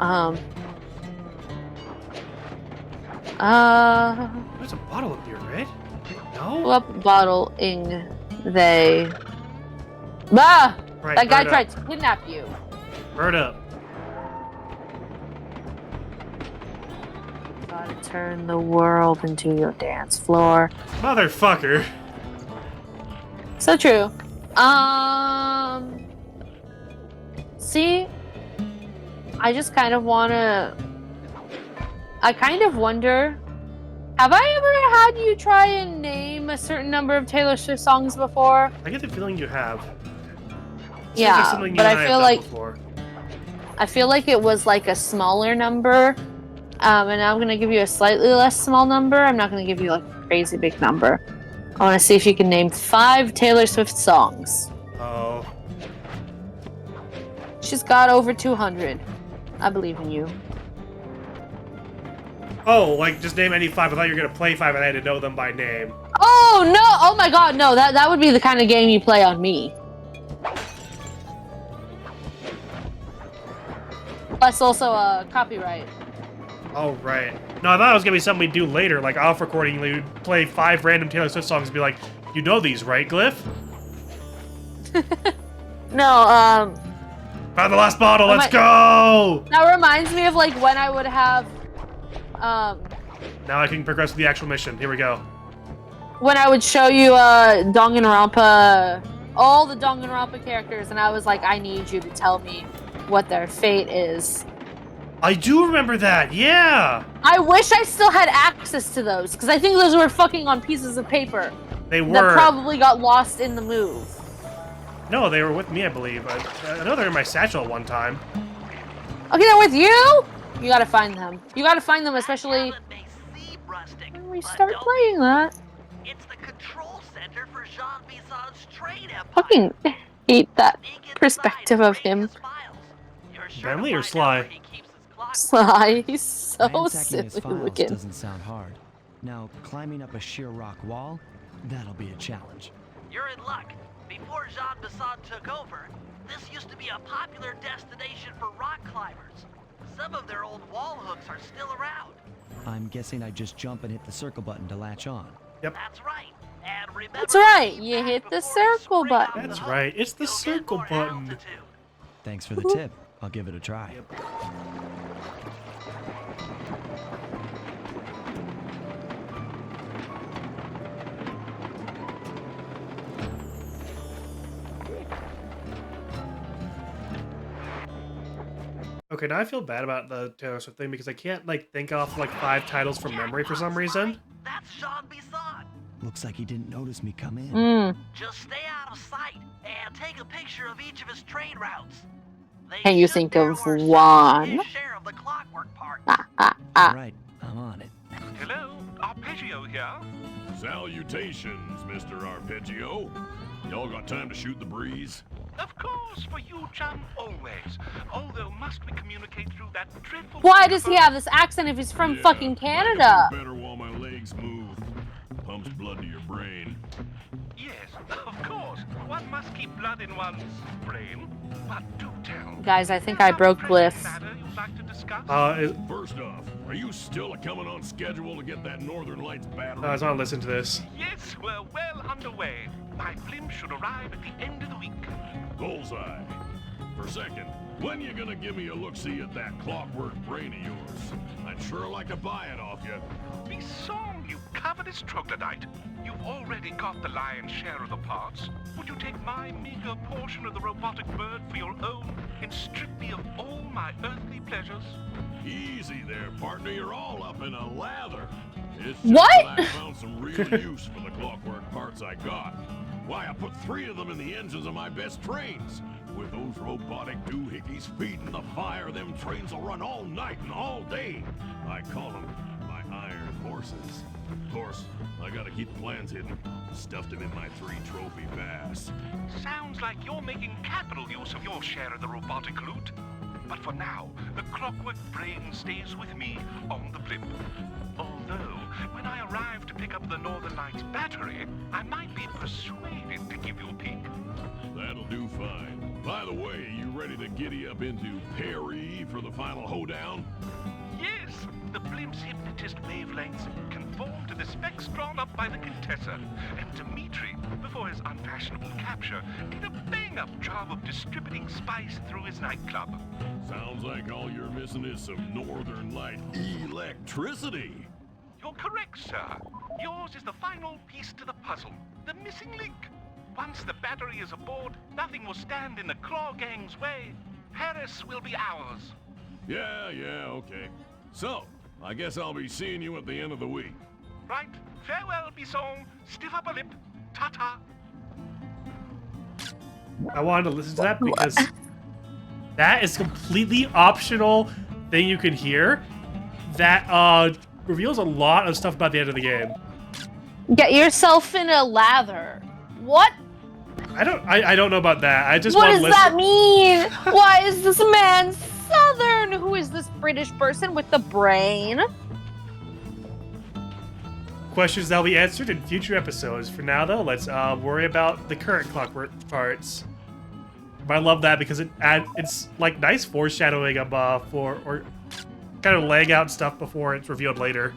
a bottle up here, right? No. What bottling they? Ah! Right, That guy bird tried up. to kidnap you. Bird up. Gotta turn the world into your dance floor. Motherfucker. So true. See, I just kind of I kind of wonder, have I ever had you try and name a certain number of Taylor Swift songs before? I get the feeling you have. Seems Yeah, like something you but and I have feel done like before. it was like a smaller number, and I'm gonna give you a slightly less small number. I'm not gonna give you like a crazy big number. I want to see if you can name 5 Taylor Swift songs. Oh. She's got over 200. I believe in you. Oh, like just name any 5. I thought you were gonna play 5 and I had to know them by name. Oh no! Oh my god, no, that would be the kind of game you play on me. Plus also copyright. Oh, right. No, I thought it was gonna be something we'd do later, like off recording. We would play 5 random Taylor Swift songs and be like, you know these, right, Glyph? No, Found the last bottle, let's go! that reminds me of like when I would have Now I can progress with the actual mission. Here we go. when I would show you Danganronpa, all the Danganronpa characters, and I was like, I need you to tell me what their fate is. I do remember that, yeah! I wish I still had access to those, because I think those were fucking on pieces of paper. They were. That probably got lost in the move. No, they were with me, I believe. I know they're in my satchel at one time. Okay, they're with you? You gotta find them. You gotta find them, especially when we start playing that. It's the control center for Jean Bison's trade empire. Fucking hate that perspective of him. Bentley or Sly? Sly, he's so Ransacking his silly files looking. doesn't sound hard. Now, climbing up a sheer rock wall, that'll be a challenge. You're in luck. Before Jean Bisson took over, this used to be a popular destination for rock climbers. Some of their old wall hooks are still around. I'm guessing I just jump and hit the circle button to latch on. Yep. That's right. And remember, That's right, you hit the circle button. That's right, it's the circle button. Thanks for the tip. I'll give it a try. Okay, now I feel bad about the Taylor Swift thing because I can't like think off like 5 titles from memory for some reason. That's Jean Bisson. Looks like he didn't notice me come in. Just stay out of sight and take a picture of each of his trade routes. They Can you should think mirror of or something one? his share of the clockwork part. All right, I'm on it. Hello, Arpeggio here. Salutations, Mr. Arpeggio. Y'all got time to shoot the breeze? Of course, for you, chum, always. Although, must we communicate through that dreadful... Why does he have this accent if he's from fucking Canada? Better while my legs move. Pumps blood to your brain. Yes, of course. One must keep blood in one's brain. But do tell. Guys, I think I broke Glyph. First off, are you still coming on schedule to get that Northern Lights battery? I just want to listen to this. Yes, we're well underway. My blimp should arrive at the end of the week. Bullseye. For a second, when you gonna give me a look-see at that clockwork brain of yours? I'd sure like to buy it off you. Be song, you covetous troglodyte. You've already got the lion's share of the parts. Would you take my meager portion of the robotic bird for your own and strip me of all my earthly pleasures? Easy there, partner. You're all up in a lather. It's just What? that I found some real use for the clockwork parts I got. Why, I put 3 of them in the engines of my best trains. With those robotic doohickeys feeding the fire, them trains will run all night and all day. I call them my iron horses. Of course, I gotta keep the plans hidden. Stuffed them in my 3 trophy bass. Sounds like you're making capital use of your share of the robotic loot. But for now, the clockwork brain stays with me on the blimp. Although, when I arrive to pick up the Northern Lights battery, I might be persuaded to give you a peek. That'll do fine. By the way, you ready to giddy up into Perry for the final hoedown? Yes, the blimp's hypnotist wavelengths conform to the specs drawn up by the Contessa, and Dimitri, before his unfashionable capture, did a bang-up job of distributing spice through his nightclub. Sounds like all you're missing is some Northern Light electricity. You're correct, sir. Yours is the final piece to the puzzle, the missing link. Once the battery is aboard, nothing will stand in the Claw Gang's way. Paris will be ours. Yeah, okay. So, I guess I'll be seeing you at the end of the week. Right. Farewell, Bisson. Stiff upper lip. Ta-ta. I wanted to listen to that because that is completely optional thing you can hear that reveals a lot of stuff about the end of the game. Get yourself in a lather. What? I don't know about that. I just What want does to listen. that mean? Why is this man Southern. Who is this British person with the brain? Questions that'll be answered in future episodes. For now, though, let's worry about the current clockwork parts. But I love that because it's like nice foreshadowing of or kind of laying out stuff before it's revealed later.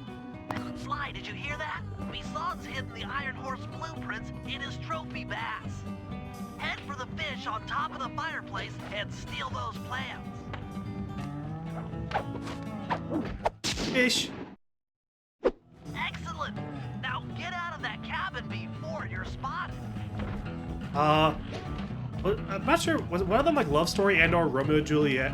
Sly, did you hear that? Bison's hidden the Iron Horse blueprints in his trophy bass. Head for the fish on top of the fireplace and steal those plans. Fish. Excellent. Now get out of that cabin before you're spotted. I'm not sure. Was one of them like Love Story and/or Romeo and Juliet?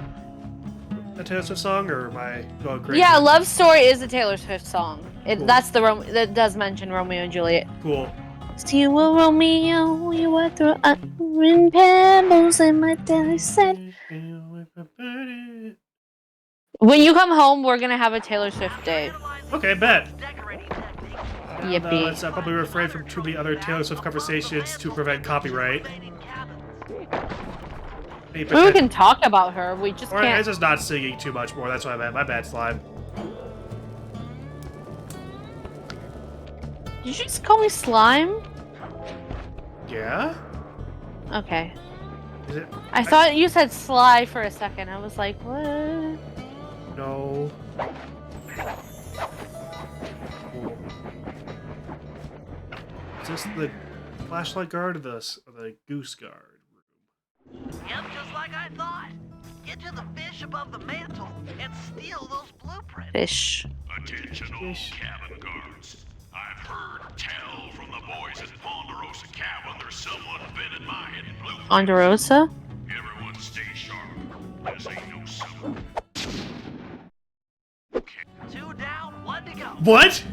A Taylor Swift song, or am I going crazy? Yeah, Love Story is a Taylor Swift song. Cool. That's that does mention Romeo and Juliet. Cool. See you were Romeo, you were through iron pebbles, and my daddy said, when you come home, we're gonna have a Taylor Swift day. Okay, bet. Yippee. Let's probably refrain from too many other Taylor Swift conversations to prevent copyright. We can talk about her, we just Or can't. it's just not singing too much more. That's what I meant. My bad, Slime. Did you just call me Slime? Yeah? Okay. Is it? I thought you said Sly for a second. I was like, what? No. Cool. Is this the flashlight guard or the goose guard room? Yep, just like I thought. Get to the fish above the mantle and steal those blueprints. Fish. Attention all cabin guards. I've heard tell from the boys at Ponderosa Cabin there's someone been in my hidden blueprint. Ponderosa? Everyone stay sharp. This ain't no summer. 2 down, 1 to go. What?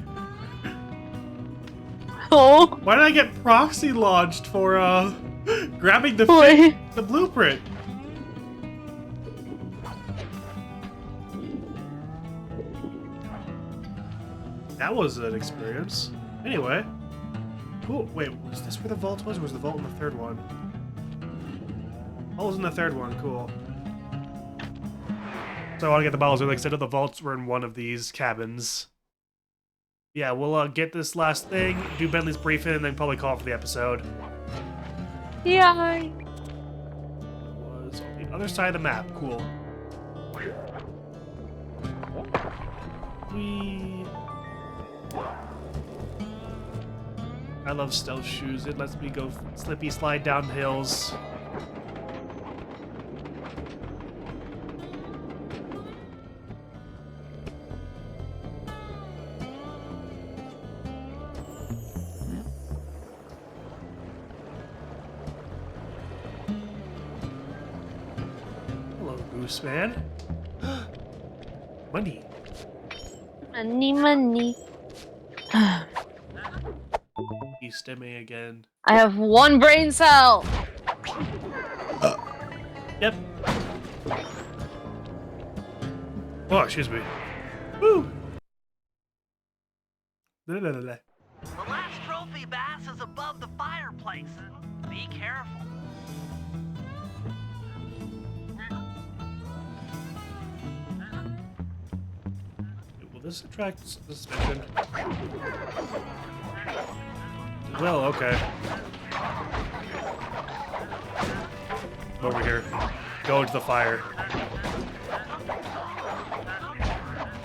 Oh. Why did I get proxy launched for grabbing the blueprint? That was an experience. Anyway. Cool. Wait, was this where the vault was, or was the vault in the third one? Vault was in the third one. Cool. So I want to get the bottles. Like I said, the vaults were in one of these cabins. Yeah, we'll get this last thing, do Bentley's briefing, and then probably call it for the episode. Yeah. It was on the other side of the map. Cool. I love stealth shoes. It lets me go slippy slide down hills. Hello, Goose Man. Money. Money, money. You stimming again. I have 1 brain cell. Yep. Oh, excuse me. Woo! The last trophy bass is above the fireplace. Be careful. Will this attract suspicion? Well, okay. Over here. Go into the fire.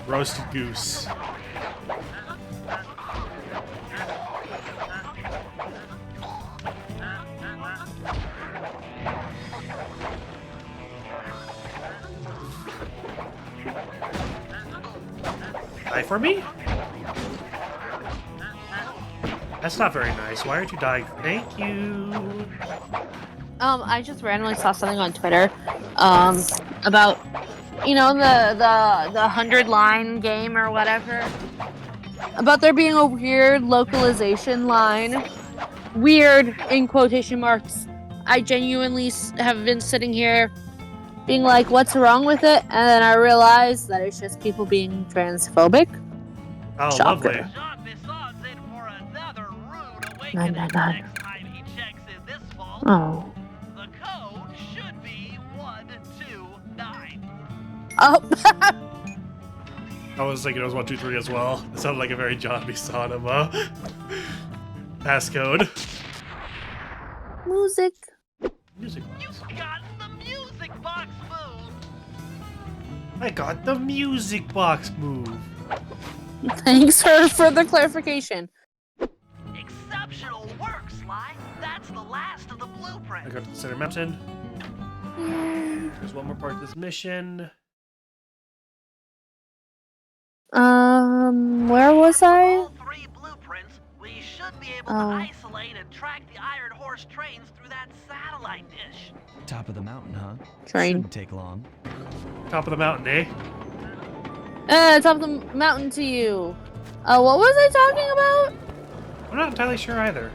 Roasted goose. Die for me? That's not very nice. Why aren't you dying? Thank you. I just randomly saw something on Twitter, about, you know, the 100-line game or whatever. About there being a weird localization line. Weird, in quotation marks. I genuinely have been sitting here being like, what's wrong with it? And then I realized that it's just people being transphobic. Oh, Shocker. lovely. John Bison's in for another rude Nine, awakening nine, nine. next time he checks in this vault. Oh. The code should be 129. Oh, I was thinking it was 1, 2, 3 as well. It sounded like a very John B. Sonoma passcode. music. Music box. You've got the music box move. I got the music box move. Thanks for further clarification. Exceptional work, Sly. That's the last of the I blueprint. got to the center mountain. There's one more part of this mission. Where was I? All 3 blueprints, we should be able to isolate and track the Iron Horse trains through that satellite dish. Top of the mountain, huh? Train. Shouldn't take long. Top of the mountain, eh? Top of the mountain to you. What was I talking about? I'm not entirely sure either.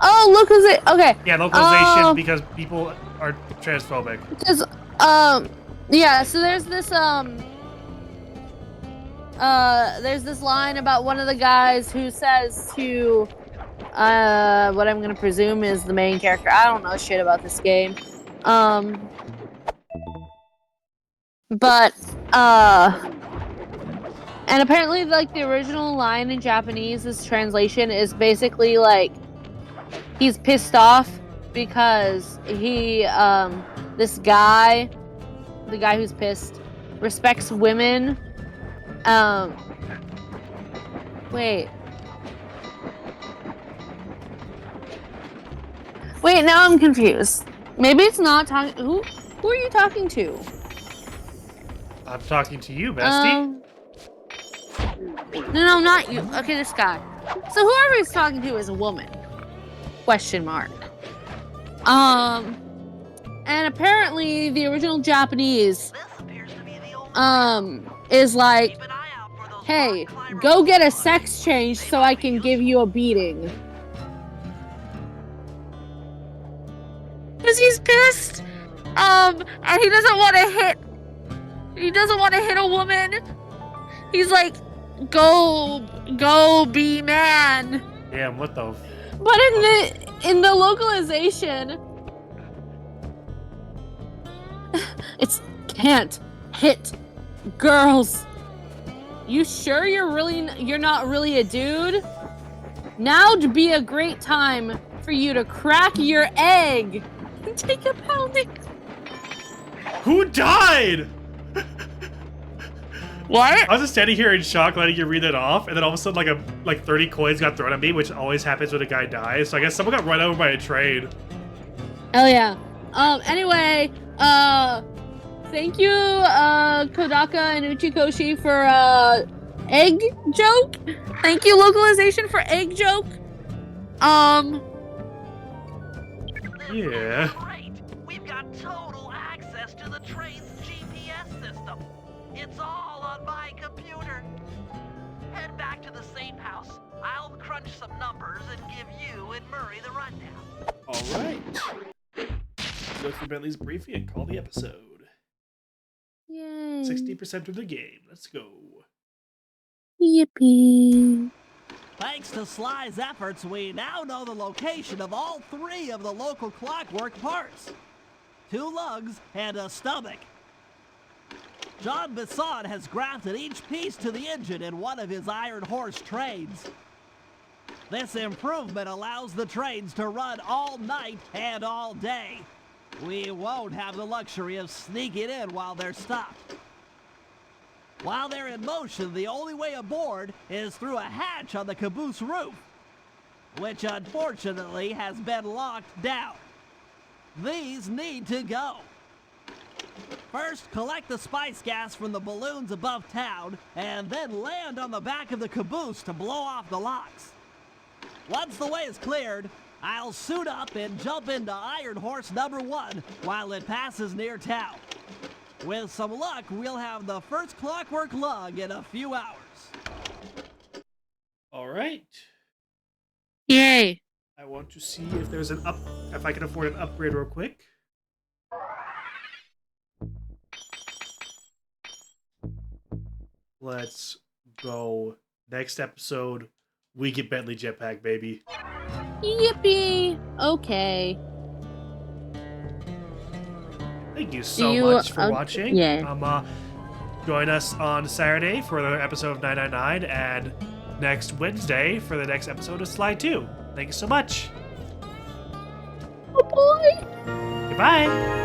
Oh, localization. Okay. Yeah, localization because people are transphobic. Because, yeah. So there's this line about one of the guys who says to, what I'm gonna presume is the main character. I don't know shit about this game. But, and apparently, like, the original line in Japanese, this translation is basically, like, he's pissed off because he, this guy, the guy who's pissed, respects women. Wait. Wait, now I'm confused. Maybe it's not talking. Who are you talking to? I'm talking to you, bestie. No, not you. Okay, this guy. So whoever he's talking to is a woman. Question mark. And apparently the original Japanese, is like, hey, go get a sex change so I can give you a beating. Because he's pissed. And he doesn't want to hit a woman. He's like, go be man. Damn, what the But in the localization, it's can't hit girls. You sure you're not really a dude? Now'd be a great time for you to crack your egg and take a pounding. Who died? What? I was just standing here in shock letting you read that off, and then all of a sudden like 30 coins got thrown at me, which always happens when a guy dies. So I guess someone got run over by a train. Hell yeah. Anyway, thank you, Kodaka and Uchikoshi for, egg joke. Thank you, localization, for egg joke. Yeah. Great. We've got total access to the train's GPS system. It's all on my computer. Head back to the safe house. I'll crunch some numbers and give you and Murray the rundown. All right. Go through Bentley's briefing and call the episode. Yay. 60% of the game. Let's go. Yippee. Thanks to Sly's efforts, we now know the location of all 3 of the local clockwork parts. 2 lugs and a stomach. John Bisson has grafted each piece to the engine in one of his Iron Horse trains. This improvement allows the trains to run all night and all day. We won't have the luxury of sneaking in while they're stopped. While they're in motion, the only way aboard is through a hatch on the caboose roof, which unfortunately has been locked down. These need to go. First, collect the spice gas from the balloons above town, and then land on the back of the caboose to blow off the locks. Once the way is cleared, I'll suit up and jump into Iron Horse number 1 while it passes near town. With some luck, we'll have the first clockwork lug in a few hours. All right. Yay. I want to see if there's if I can afford an upgrade real quick. Let's go. Next episode, we get Bentley Jetpack, baby. Yippee. Okay. Thank you so much for watching. Yeah. Join us on Saturday for the episode of 999 and next Wednesday for the next episode of Sly 2. Thank you so much. Oh boy. Goodbye.